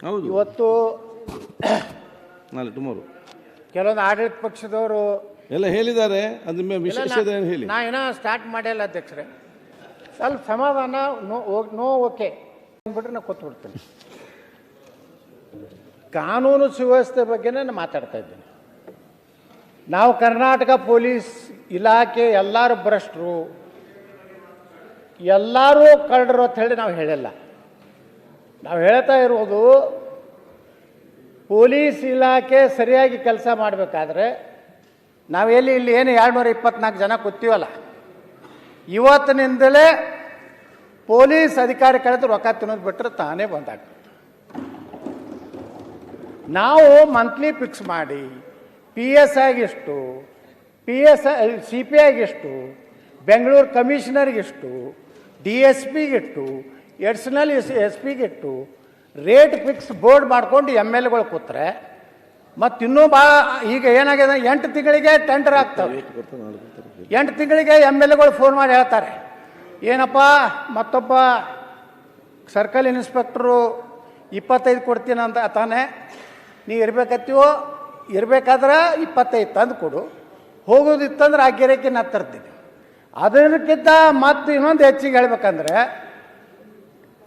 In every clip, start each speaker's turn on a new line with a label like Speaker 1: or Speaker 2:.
Speaker 1: ಹೌದು.
Speaker 2: ಇವತ್ತು
Speaker 1: ನಾಳೆ ಟುಮಾರೋ
Speaker 2: ಕೆಲವೊಂದು ಆಡಳಿತ ಪಕ್ಷದವರು
Speaker 1: ಎಲ್ಲ ಹೇಳಿದ್ದಾರೆ. ಅದ್ರ ಮೇಲೆ ವಿಶೇಷ ಹೇಳಿ.
Speaker 2: ನಾ ಏನೋ ಸ್ಟಾರ್ಟ್ ಮಾಡಿಲ್ಲ ಅಧ್ಯಕ್ಷರೇ, ಸ್ವಲ್ಪ ಸಮಾಧಾನ. ನೋ ಓಕೆ ಅಂದ್ಬಿಟ್ರೆ ನಾನು ಕೂತ್ಬಿಡ್ತೀನಿ. ಕಾನೂನು ಸುವ್ಯವಸ್ಥೆ ಬಗ್ಗೆನೇ ನಾನು ಮಾತಾಡ್ತಾ ಇದ್ದೀನಿ. ನಾವು ಕರ್ನಾಟಕ ಪೊಲೀಸ್ ಇಲಾಖೆ ಎಲ್ಲರೂ ಭ್ರಷ್ಟರು, ಎಲ್ಲರೂ ಕಳ್ಳರು ಅಂತ ಹೇಳಿ ನಾವು ಹೇಳಿಲ್ಲ. ನಾವು ಹೇಳ್ತಾ ಇರೋದು ಪೊಲೀಸ್ ಇಲಾಖೆ ಸರಿಯಾಗಿ ಕೆಲಸ ಮಾಡಬೇಕಾದ್ರೆ ನಾವೆಲ್ಲಿ ಇಲ್ಲಿ ಏನು 224 ಜನ ಕೂತೀವಲ್ಲ, ಇವತ್ತಿನಿಂದಲೇ ಪೊಲೀಸ್ ಅಧಿಕಾರಿ ಕಳೆದು ರೊಕ್ಕ ತಿನ್ನೋದು ಬಿಟ್ಟರೆ ತಾನೇ ಬಂದಾಗ್ತದೆ. ನಾವು ಮಂತ್ಲಿ ಫಿಕ್ಸ್ ಮಾಡಿ PSI ಗಿಷ್ಟು, CPI ಗಿಷ್ಟು, ಬೆಂಗಳೂರು ಕಮಿಷನರ್ಗಿಷ್ಟು, DSP ಗಿಟ್ಟು, ಎಡಿಷನಲ್ SP ಗಿಟ್ಟು ರೇಟ್ ಫಿಕ್ಸ್ ಬೋರ್ಡ್ ಮಾಡ್ಕೊಂಡು MLAಗಳು ಕೂತ್ರೆ ಮತ್ತಿನ್ನೂ ಭಾಳ ಈಗ ಏನಾಗಿದೆ, 8 ತಿಂಗಳಿಗೆ ಟೆಂಡರ್ ಆಗ್ತವೆ. 8 ತಿಂಗಳಿಗೆ MLAಗಳು ಫೋನ್ ಮಾಡಿ ಹೇಳ್ತಾರೆ, ಏನಪ್ಪ ಮತ್ತೊಬ್ಬ ಸರ್ಕಲ್ ಇನ್ಸ್ಪೆಕ್ಟ್ರು 25 ಕೊಡ್ತೀನಿ ಅಂತ ತಾನೇ, ನೀ ಇರಬೇಕತ್ತೀವೋ ಇರಬೇಕಾದ್ರೆ 25 ತಂದು ಕೊಡು, ಹೋಗೋದಿತ್ತಂದ್ರೆ ಆ ಗಿರಕಿ ನಾ ತರ್ತೀನಿ. ಅದಕ್ಕಿಂತ ಮತ್ತು ಇನ್ನೊಂದು ಹೆಚ್ಚಿಗೆ ಹೇಳ್ಬೇಕಂದ್ರೆ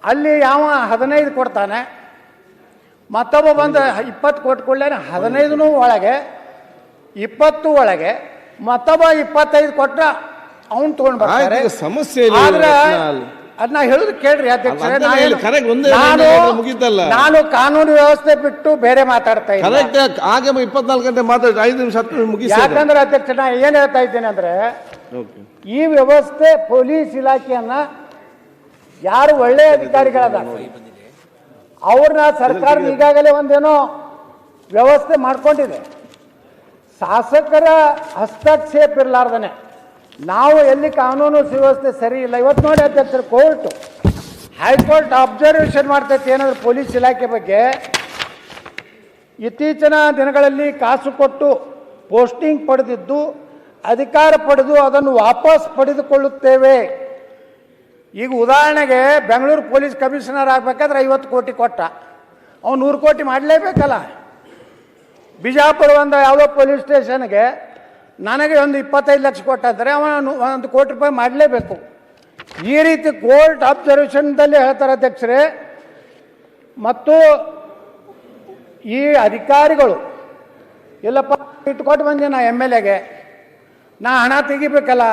Speaker 2: ಅಲ್ಲಿ ಯಾವ 15 ಕೊಡ್ತಾನೆ, ಮತ್ತೊಬ್ಬ ಬಂದು 20 ಕೊಟ್ಕೊಳ್ಳೇನೆ 15 ಒಳಗೆ 20 ಒಳಗೆ ಮತ್ತೊಬ್ಬ 25 ಕೊಟ್ರೆ ಅವ್ನು ತೊಗೊಂಡು ಬರ್ತಾರೆ.
Speaker 1: ಸಮಸ್ಯೆ
Speaker 2: ಆದ್ರೆ ಅದನ್ನ ಹೇಳುದು ಕೇಳ್ರಿ ಅಧ್ಯಕ್ಷರೇ, ನಾನು ಕಾನೂನು ವ್ಯವಸ್ಥೆ ಬಿಟ್ಟು ಬೇರೆ ಮಾತಾಡ್ತಾ ಇದ್ದೀನಿ.
Speaker 1: 24 ಗಂಟೆ ಮಾತಾಡಿ 5 ನಿಮಿಷ 10 ನಿಮಿಷ ಮುಗಿಸಿ.
Speaker 2: ಯಾಕಂದ್ರೆ ಅಧ್ಯಕ್ಷ ನಾ ಏನ್ ಹೇಳ್ತಾ ಇದ್ದೇನೆ ಅಂದ್ರೆ, ಈ ವ್ಯವಸ್ಥೆ ಪೊಲೀಸ್ ಇಲಾಖೆಯನ್ನ ಯಾರು ಒಳ್ಳೆ ಅಧಿಕಾರಿಗಳದ ಅವ್ರನ್ನ ಸರ್ಕಾರ ಈಗಾಗಲೇ ಒಂದೇನೋ ವ್ಯವಸ್ಥೆ ಮಾಡ್ಕೊಂಡಿದೆ. ಶಾಸಕರ ಹಸ್ತಕ್ಷೇಪ ಇರಲಾರ್ದನೆ ನಾವು ಎಲ್ಲಿ ಕಾನೂನು ಸುವ್ಯವಸ್ಥೆ ಸರಿ ಇಲ್ಲ. ಇವತ್ತು ನೋಡಿ ಅಧ್ಯಕ್ಷರು, ಕೋರ್ಟ್ ಹೈಕೋರ್ಟ್ ಅಬ್ಸರ್ವೇಷನ್ ಮಾಡ್ತೈತೆ ಏನಾದ್ರು ಪೊಲೀಸ್ ಇಲಾಖೆ ಬಗ್ಗೆ. ಇತ್ತೀಚಿನ ದಿನಗಳಲ್ಲಿ ಕಾಸು ಕೊಟ್ಟು ಪೋಸ್ಟಿಂಗ್ ಪಡೆದಿದ್ದು ಅಧಿಕಾರ ಪಡೆದು ಅದನ್ನು ವಾಪಸ್ ಪಡೆದುಕೊಳ್ಳುತ್ತೇವೆ. ಈಗ ಉದಾಹರಣೆಗೆ ಬೆಂಗಳೂರು ಪೊಲೀಸ್ ಕಮಿಷನರ್ ಆಗಬೇಕಾದ್ರೆ 50 ಕೋಟಿ ಕೊಟ್ಟ, ಅವ್ನು 100 ಕೋಟಿ ಮಾಡಲೇಬೇಕಲ್ಲ. ಬಿಜಾಪುರ ಒಂದು ಯಾವುದೋ ಪೊಲೀಸ್ ಸ್ಟೇಷನ್ಗೆ ನನಗೆ ಒಂದು 25 ಲಕ್ಷ ಕೊಟ್ಟಂದರೆ ಅವನು 1 ಕೋಟಿ ರೂಪಾಯಿ ಮಾಡಲೇಬೇಕು. ಈ ರೀತಿ ಕೋರ್ಟ್ ಅಬ್ಸರ್ವೇಷನ್ದಲ್ಲಿ ಹೇಳ್ತಾರೆ ಅಧ್ಯಕ್ಷರೇ. ಮತ್ತು ಈ ಅಧಿಕಾರಿಗಳು ಎಲ್ಲಪ್ಪ ಇಟ್ಕೊಟ್ಟು ಬಂದೆ ನಾ MLAಗೆ, ನಾ ಹಣ ತೆಗಿಬೇಕಲ್ಲ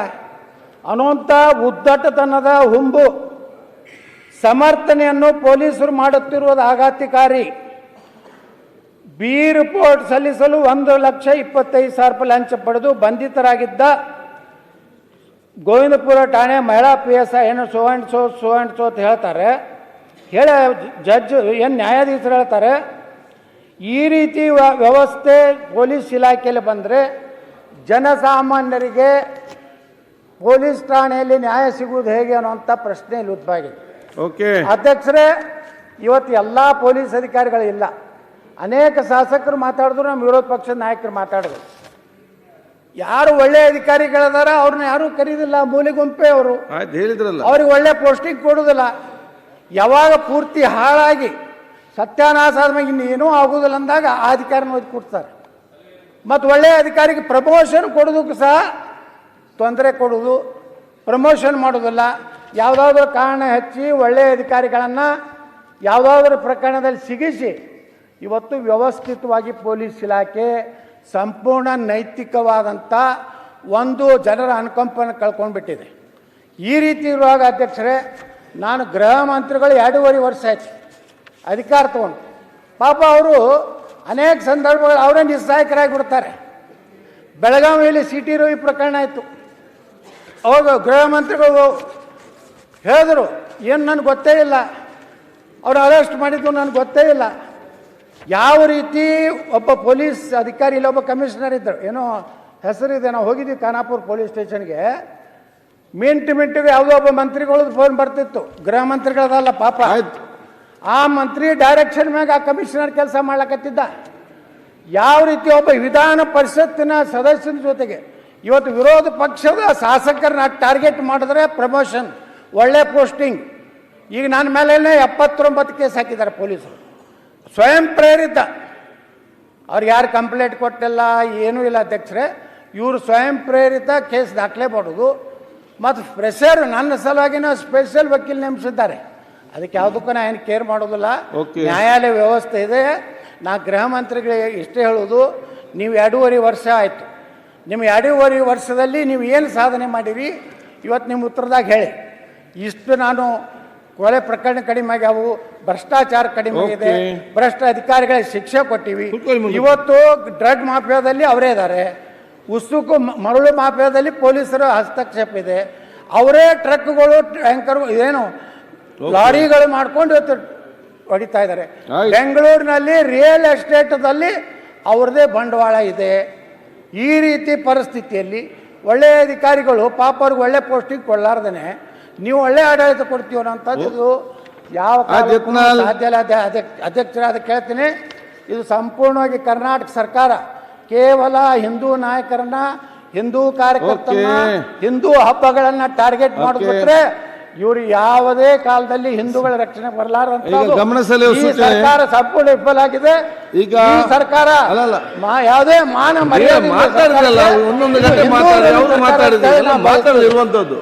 Speaker 2: ಅನ್ನುವಂಥ ಉದ್ದಟತನದ ಹುಂಬು ಸಮರ್ಥನೆಯನ್ನು ಪೊಲೀಸರು ಮಾಡುತ್ತಿರುವುದು ಆಘಾತಕಾರಿ. ಬಿ ರಿಪೋರ್ಟ್ ಸಲ್ಲಿಸಲು 1,25,000 ರೂಪಾಯಿ ಲಂಚ ಪಡೆದು ಬಂಧಿತರಾಗಿದ್ದ ಗೋವಿಂದಪುರ ಠಾಣೆ ಮಹಿಳಾ PSI ಏನು ಸೋ ಅಂತ ಹೇಳ್ತಾರೆ. ಜಡ್ಜ್ ಏನು ನ್ಯಾಯಾಧೀಶರು ಹೇಳ್ತಾರೆ, ಈ ರೀತಿ ವ್ಯವಸ್ಥೆ ಪೊಲೀಸ್ ಇಲಾಖೆಯಲ್ಲಿ ಬಂದರೆ ಜನಸಾಮಾನ್ಯರಿಗೆ ಪೊಲೀಸ್ ಠಾಣೆಯಲ್ಲಿ ನ್ಯಾಯ ಸಿಗುವುದು ಹೇಗೆ ಅನ್ನುವಂಥ ಪ್ರಶ್ನೆ ಇಲ್ಲಿ ಉದ್ಭವ ಆಗಿದೆ. ಅಧ್ಯಕ್ಷರೇ, ಇವತ್ತು ಎಲ್ಲ ಪೊಲೀಸ್ ಅಧಿಕಾರಿಗಳು ಇಲ್ಲ. ಅನೇಕ ಶಾಸಕರು ಮಾತಾಡಿದ್ರು, ನಮ್ಮ ವಿರೋಧ ಪಕ್ಷದ ನಾಯಕರು ಮಾತಾಡಿದ್ರು. ಯಾರು ಒಳ್ಳೆ ಅಧಿಕಾರಿಗಳದಾರ ಅವ್ರನ್ನ ಯಾರು ಕರೀದಿಲ್ಲ, ಮೂಲೆ ಗುಂಪೆ ಅವರು, ಅವ್ರಿಗೆ ಒಳ್ಳೆ ಪೋಸ್ಟಿಂಗ್ ಕೊಡೋದಿಲ್ಲ. ಯಾವಾಗ ಪೂರ್ತಿ ಹಾಳಾಗಿ ಸತ್ಯಾನಾಶ ಆದ್ಮೇಲೆ ಇನ್ನೇನೂ ಆಗೋದಿಲ್ಲ ಅಂದಾಗ ಆ ಅಧಿಕಾರಿನ ಓದಿ ಕೊಡ್ತಾರೆ. ಮತ್ತು ಒಳ್ಳೆಯ ಅಧಿಕಾರಿಗೆ ಪ್ರಮೋಷನ್ ಕೊಡೋದಕ್ಕೂ ಸಹ ತೊಂದರೆ ಕೊಡೋದು, ಪ್ರಮೋಷನ್ ಮಾಡೋದಿಲ್ಲ. ಯಾವುದಾದ್ರೂ ಕಾರಣ ಹಚ್ಚಿ ಒಳ್ಳೆಯ ಅಧಿಕಾರಿಗಳನ್ನು ಯಾವುದಾದ್ರೂ ಪ್ರಕರಣದಲ್ಲಿ ಸಿಗಿಸಿ ಇವತ್ತು ವ್ಯವಸ್ಥಿತವಾಗಿ ಪೊಲೀಸ್ ಇಲಾಖೆ ಸಂಪೂರ್ಣ ನೈತಿಕವಾದಂಥ ಒಂದು ಜನರ ಅನುಕಂಪನ ಕಳ್ಕೊಂಡ್ಬಿಟ್ಟಿದೆ. ಈ ರೀತಿ ಇರುವಾಗ ಅಧ್ಯಕ್ಷರೇ, ನಾನು ಗೃಹ ಮಂತ್ರಿಗಳು 2.5 ವರ್ಷ ಆಯ್ತು ಅಧಿಕಾರ ತಗೊಂಡು. ಪಾಪ ಅವರು ಅನೇಕ ಸಂದರ್ಭಗಳು ಅವರೇ ನಿಸ್ಸಹಾಯಕರಾಗಿ ಬಿಡ್ತಾರೆ. ಬೆಳಗಾವಿಯಲ್ಲಿ CT ರವಿ ಪ್ರಕರಣ ಆಯಿತು. ಅವಾಗ ಗೃಹ ಮಂತ್ರಿಗಳು ಹೇಳಿದ್ರು, ಏನು ನನಗೆ ಗೊತ್ತೇ ಇಲ್ಲ, ಅವರು ಅರೆಸ್ಟ್ ಮಾಡಿದ್ದು ನನಗೆ ಗೊತ್ತೇ ಇಲ್ಲ. ಯಾವ ರೀತಿ ಒಬ್ಬ ಪೊಲೀಸ್ ಅಧಿಕಾರಿ ಇಲ್ಲೊಬ್ಬ ಕಮಿಷನರ್ ಇದ್ದರು, ಏನೋ ಹೆಸರಿದೆ, ನಾವು ಹೋಗಿದ್ವಿ ಖಾನಾಪುರ ಪೊಲೀಸ್ ಸ್ಟೇಷನ್ಗೆ. ಮಿಂಟಿಗೆ ಯಾವುದೋ ಒಬ್ಬ ಮಂತ್ರಿಗಳದ್ದು ಫೋನ್ ಬರ್ತಿತ್ತು, ಗೃಹ ಮಂತ್ರಿಗಳದಲ್ಲ ಪಾಪ. ಆ ಮಂತ್ರಿ ಡೈರೆಕ್ಷನ್ ಮ್ಯಾಗ ಆ ಕಮಿಷನರ್ ಕೆಲಸ ಮಾಡ್ಲಕತ್ತಿದ್ದ. ಯಾವ ರೀತಿ ಒಬ್ಬ ವಿಧಾನ ಪರಿಷತ್ತಿನ ಸದಸ್ಯನ ಜೊತೆಗೆ ಇವತ್ತು ವಿರೋಧ ಪಕ್ಷದ ಶಾಸಕರನ್ನ ಟಾರ್ಗೆಟ್ ಮಾಡಿದ್ರೆ ಪ್ರಮೋಷನ್, ಒಳ್ಳೆ ಪೋಸ್ಟಿಂಗ್. ಈಗ ನನ್ನ ಮೇಲೆ 79 ಕೇಸ್ ಹಾಕಿದ್ದಾರೆ ಪೊಲೀಸರು. ಸ್ವಯಂ ಪ್ರೇರಿತ ಅವ್ರು ಯಾರು ಕಂಪ್ಲೇಂಟ್ ಕೊಟ್ಟಿಲ್ಲ ಏನೂ ಇಲ್ಲ ಅಧ್ಯಕ್ಷರೇ, ಇವರು ಸ್ವಯಂ ಪ್ರೇರಿತ ಕೇಸ್ ದಾಖಲೆ ಮಾಡೋದು ಮತ್ತು ಪ್ರೆಷರ್ ನನ್ನ ಸಲುವಾಗಿನ ಸ್ಪೆಷಲ್ ವಕೀಲ್ ನೇಮಿಸಿದ್ದಾರೆ. ಅದಕ್ಕೆ ಯಾವುದಕ್ಕೂ ನಾನು ಏನು ಕೇರ್ ಮಾಡೋದಿಲ್ಲ. ನ್ಯಾಯಾಲಯ ವ್ಯವಸ್ಥೆ ಇದೆ. ನಾ ಗೃಹ ಮಂತ್ರಿಗಳಿಗೆ ಇಷ್ಟೇ ಹೇಳೋದು, ನೀವು 2.5 ವರ್ಷ ಆಯಿತು. ನಿಮ್ಮ 2.5 ವರ್ಷದಲ್ಲಿ ನೀವು ಏನು ಸಾಧನೆ ಮಾಡಿರಿ ಇವತ್ತು ನಿಮ್ಮ ಉತ್ತರದಾಗ ಹೇಳಿ. ಇಷ್ಟು ನಾನು ಕೊಲೆ ಪ್ರಕರಣ ಕಡಿಮೆ ಆಗ್ಯಾವು, ಭ್ರಷ್ಟಾಚಾರ ಕಡಿಮೆ ಆಗಿದೆ, ಭ್ರಷ್ಟ ಅಧಿಕಾರಿಗಳಿಗೆ ಶಿಕ್ಷೆ ಕೊಟ್ಟಿವಿ. ಇವತ್ತು ಡ್ರಗ್ ಮಾಫಿಯಾದಲ್ಲಿ ಅವರೇ ಇದ್ದಾರೆ. ಉಸುಕು ಮರಳು ಮಾಫಿಯಾದಲ್ಲಿ ಪೊಲೀಸರ ಹಸ್ತಕ್ಷೇಪ ಇದೆ. ಅವರೇ ಟ್ರಕ್ಗಳು ಟ್ಯಾಂಕರ್ ಏನು ಲಾರಿಗಳು ಮಾಡ್ಕೊಂಡು ಇವತ್ತು ಹೊಡಿತಾ ಇದ್ದಾರೆ. ಬೆಂಗಳೂರಿನಲ್ಲಿ ರಿಯಲ್ ಎಸ್ಟೇಟ್ದಲ್ಲಿ ಅವ್ರದ್ದೇ ಬಂಡವಾಳ ಇದೆ. ಈ ರೀತಿ ಪರಿಸ್ಥಿತಿಯಲ್ಲಿ ಒಳ್ಳೆಯ ಅಧಿಕಾರಿಗಳು ಪಾಪ ಅವ್ರಿಗೆ ಒಳ್ಳೆ ಪೋಸ್ಟಿಂಗ್ ಕೊಡಲಾರ್ದೇ ನೀವು ಒಳ್ಳೆ ಆಡಳಿತ ಕೊಡ್ತೀವಿ ಅನ್ನೋಂಥದ್ದು ಇದು ಯಾವ ಕಾರಣಕ್ಕೂ ಸಾಧ್ಯ ಇಲ್ಲ. ಅಧ್ಯಕ್ಷರಾದ ಕೇಳ್ತೀನಿ, ಇದು ಸಂಪೂರ್ಣವಾಗಿ ಕರ್ನಾಟಕ ಸರ್ಕಾರ ಕೇವಲ ಹಿಂದೂ ನಾಯಕರನ್ನ, ಹಿಂದೂ ಕಾರ್ಯಕರ್ತರನ್ನ, ಹಿಂದೂ ಹಬ್ಬಗಳನ್ನ ಟಾರ್ಗೆಟ್ ಮಾಡಿಬಿಟ್ರೆ ಇವರು ಯಾವುದೇ ಕಾಲದಲ್ಲಿ ಹಿಂದೂಗಳ ರಕ್ಷಣೆ ಬರಲಾರಂತ ಸರ್ಕಾರ ಸಂಪೂರ್ಣ ವಿಫಲ ಆಗಿದೆ. ಈಗ ಸರ್ಕಾರ ಯಾವುದೇ ಮಾನ ಮರ್ಯಾದೆ
Speaker 1: ಮಾತಾಡಿರಲ್ಲ, ಒಂದೊಂದು ಗಂಟೆ ಮಾತಾಡಿರುವಂತದ್ದು